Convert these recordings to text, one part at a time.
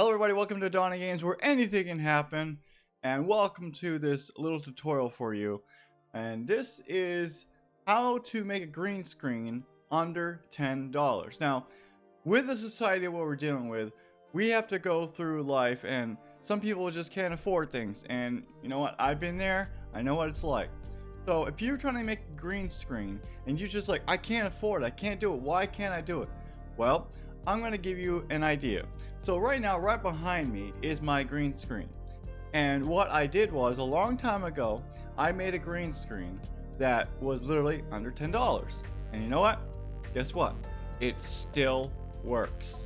Hello everybody, welcome to Donnie Games where anything can happen, and welcome to this little tutorial for you. And this is how to make a green screen under $10. Now, with the society of what we're dealing with, we have to go through life and some people just can't afford things, and you know what, I've been there, I know what it's like. So if you're trying to make a green screen and you're just like, I can't afford it, I can't do it, why can't I do it? Well, I'm going to give you an idea. So right now, right behind me is my green screen. And what I did was, a long time ago, I made a green screen that was literally under $10. And you know what? Guess what? It still works.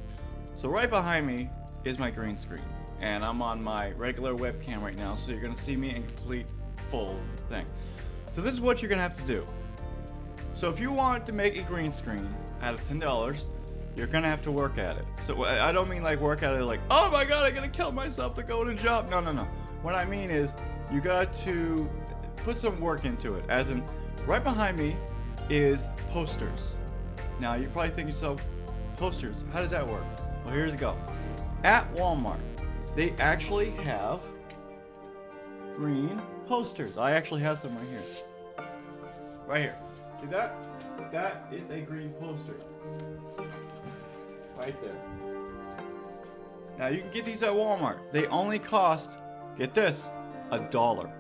So right behind me is my green screen. And I'm on my regular webcam right now, so you're going to see me in complete full thing. So this is what you're going to have to do. So if you want to make a green screen out of $10, you're gonna have to work at it. So I don't mean like work at it like, oh my god, I'm gonna kill myself to go to job. No. What I mean is you got to put some work into it. As in, right behind me is posters. Now you're probably thinking, so posters, how does that work? Well, here's it go. At Walmart, they actually have green posters. I actually have some right here. Right here. See that? That is a green poster. Right there. Now you can get these at Walmart. They only cost, get this, $1.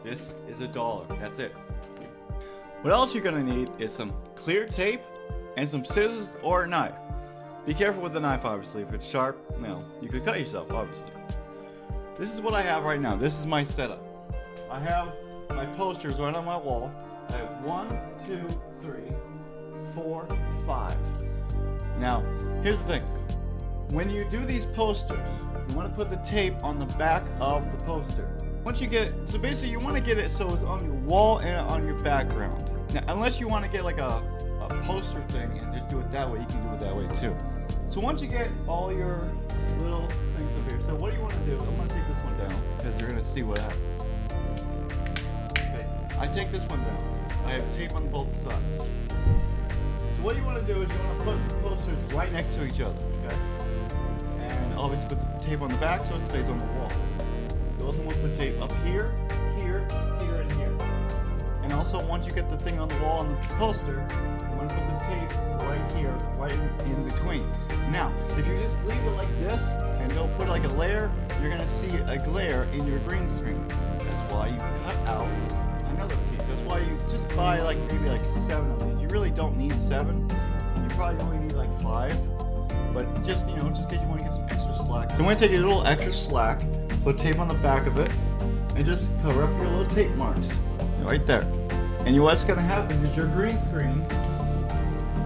This is $1. That's it. What else you're gonna need is some clear tape and some scissors or a knife. Be careful with the knife, obviously. If it's sharp, you could cut yourself, obviously. This is what I have right now. This is my setup. I have my posters right on my wall. I have 1, 2, 3, 4, 5. Now, here's the thing. When you do these posters, you want to put the tape on the back of the poster. Once you get it, so basically you want to get it so it's on your wall and on your background. Now, unless you want to get like a poster thing and just do it that way, you can do it that way too. So once you get all your little things up here, so what do you want to do? I'm going to take this one down because you're going to see what happens. Okay, I take this one down. I have tape on both sides. What you want to do is you want to put the posters right next to each other, okay? And always put the tape on the back so it stays on the wall. You also want to put tape up here, here, here, and here. And also, once you get the thing on the wall and the poster, you want to put the tape right here, right in between. Now, if you just leave it like this and don't put like a layer, you're going to see a glare in your green screen. That's why you cut out another piece. That's why you just buy like maybe like 7 of these. You really don't need 7. You probably only need like 5. But just, just in case you want to get some extra slack. So I'm going to take a little extra slack, put tape on the back of it, and just cover up your little tape marks. Right there. And what's going to happen is your green screen,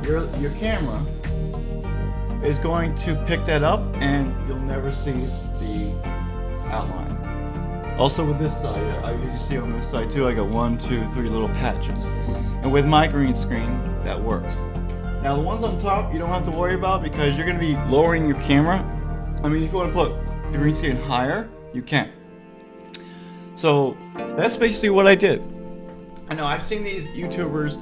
your camera, is going to pick that up and you'll never see the outline. Also with this side, you can see on this side too, I got 1, 2, 3 little patches. And with my green screen, that works. Now the ones on top, you don't have to worry about because you're going to be lowering your camera. I mean, if you want to put the green screen higher, you can. So that's basically what I did. I know I've seen these YouTubers,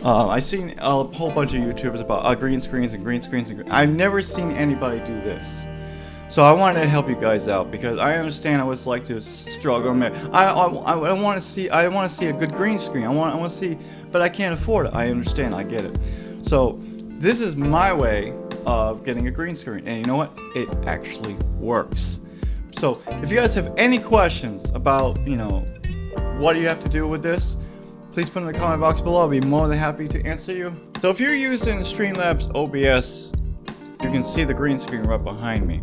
I've seen a whole bunch of YouTubers about green screens and green screens. I've never seen anybody do this. So I wanted to help you guys out because I understand what it's like to struggle. I want to see a good green screen. I want to see, but I can't afford it. I understand. I get it. So this is my way of getting a green screen, and you know what? It actually works. So if you guys have any questions about what do you have to do with this, please put in the comment box below. I'll be more than happy to answer you. So if you're using Streamlabs OBS, you can see the green screen right behind me.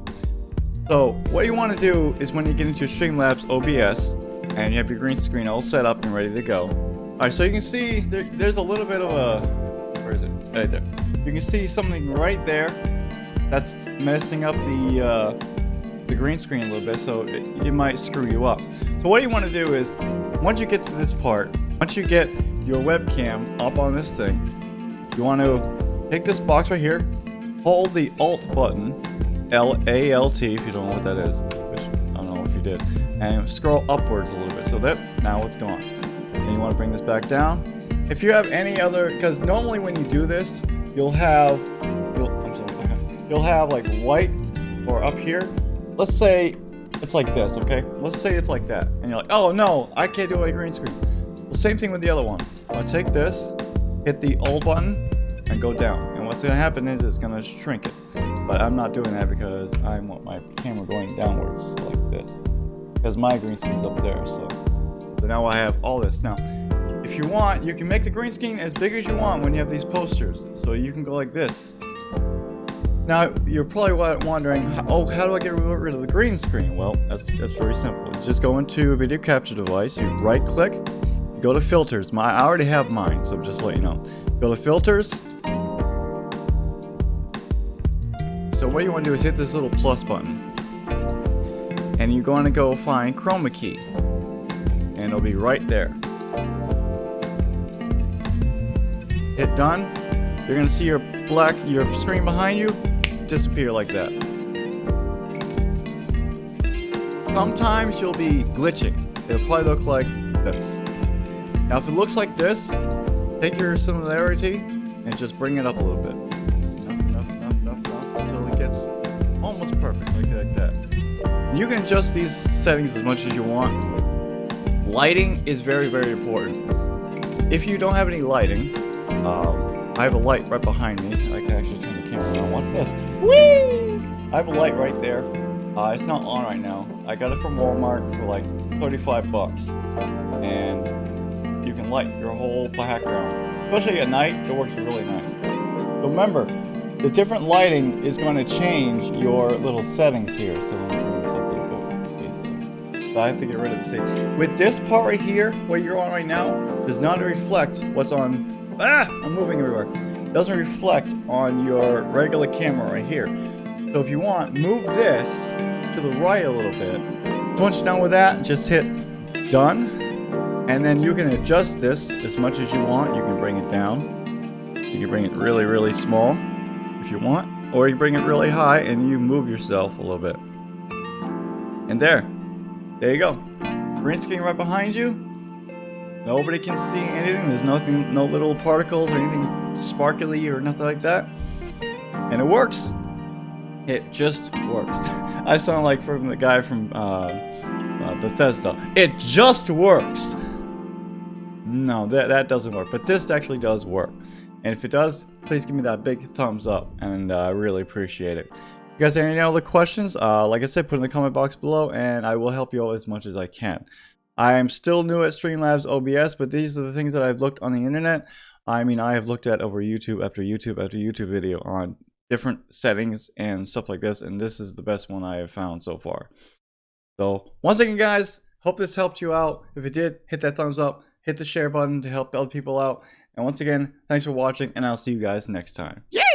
So what you want to do is when you get into Streamlabs OBS and you have your green screen all set up and ready to go. Alright, so you can see there's a little bit of a, where is it? Right there. You can see something right there that's messing up the green screen a little bit, so it might screw you up. So what you want to do is, once you get to this part, once you get your webcam up on this thing, you want to take this box right here, hold the Alt button, L-A-L-T, if you don't know what that is, which I don't know if you did, and scroll upwards a little bit, so that, now it's gone. And you want to bring this back down. If you have any other, because normally when you do this, you'll have like white, or up here, let's say it's like this, okay? Let's say it's like that. And you're like, oh no, I can't do a green screen. Well, same thing with the other one. I'll take this, hit the alt button, and go down. And what's gonna happen is it's gonna shrink it. But I'm not doing that because I want my camera going downwards like this. Because my green screen's up there, so now I have all this. Now, if you want, you can make the green screen as big as you want when you have these posters. So you can go like this. Now, you're probably wondering, how do I get rid of the green screen? Well, that's very simple. It's just go into a video capture device, you right click, you go to filters. I already have mine, so just to let you know. Go to filters. So what you want to do is hit this little plus button. And you're going to go find chroma key. And it'll be right there. Hit done. You're going to see your screen behind you disappear like that. Sometimes you'll be glitching. It'll probably look like this. Now if it looks like this, take your similarity and just bring it up a little bit. Enough until it gets almost perfect, like that. You can adjust these settings as much as you want. Lighting is very, very important. If you don't have any lighting, I have a light right behind me. I can actually turn the camera on. Watch this. Whee! I have a light right there. It's not on right now. I got it from Walmart for like 35 bucks. And you can light your whole background. Especially at night, it works really nice. But remember, the different lighting is going to change your little settings here. So let me bring this up a little bit. I have to get rid of the thing. With this part right here, what you're on right now, does not reflect what's on. I'm moving everywhere. It doesn't reflect on your regular camera right here. So if you want, move this to the right a little bit. Once you're done with that, just hit done. And then you can adjust this as much as you want. You can bring it down. You can bring it really, really small if you want. Or you bring it really high and you move yourself a little bit. And there you go. Green screen right behind you. Nobody can see anything. There's nothing, no little particles or anything sparkly or nothing like that. And it works. It just works. I sound like from the guy from Bethesda. It just works. No, that doesn't work. But this actually does work. And if it does, please give me that big thumbs up. And I really appreciate it. If you guys have any other questions, like I said, put in the comment box below. And I will help you out as much as I can. I am still new at Streamlabs OBS, but these are the things that I've looked on the internet. I mean, I have looked at over YouTube after YouTube after YouTube video on different settings and stuff like this, and this is the best one I have found so far. So, once again, guys, hope this helped you out. If it did, hit that thumbs up, hit the share button to help other people out. And once again, thanks for watching, and I'll see you guys next time. Yeah!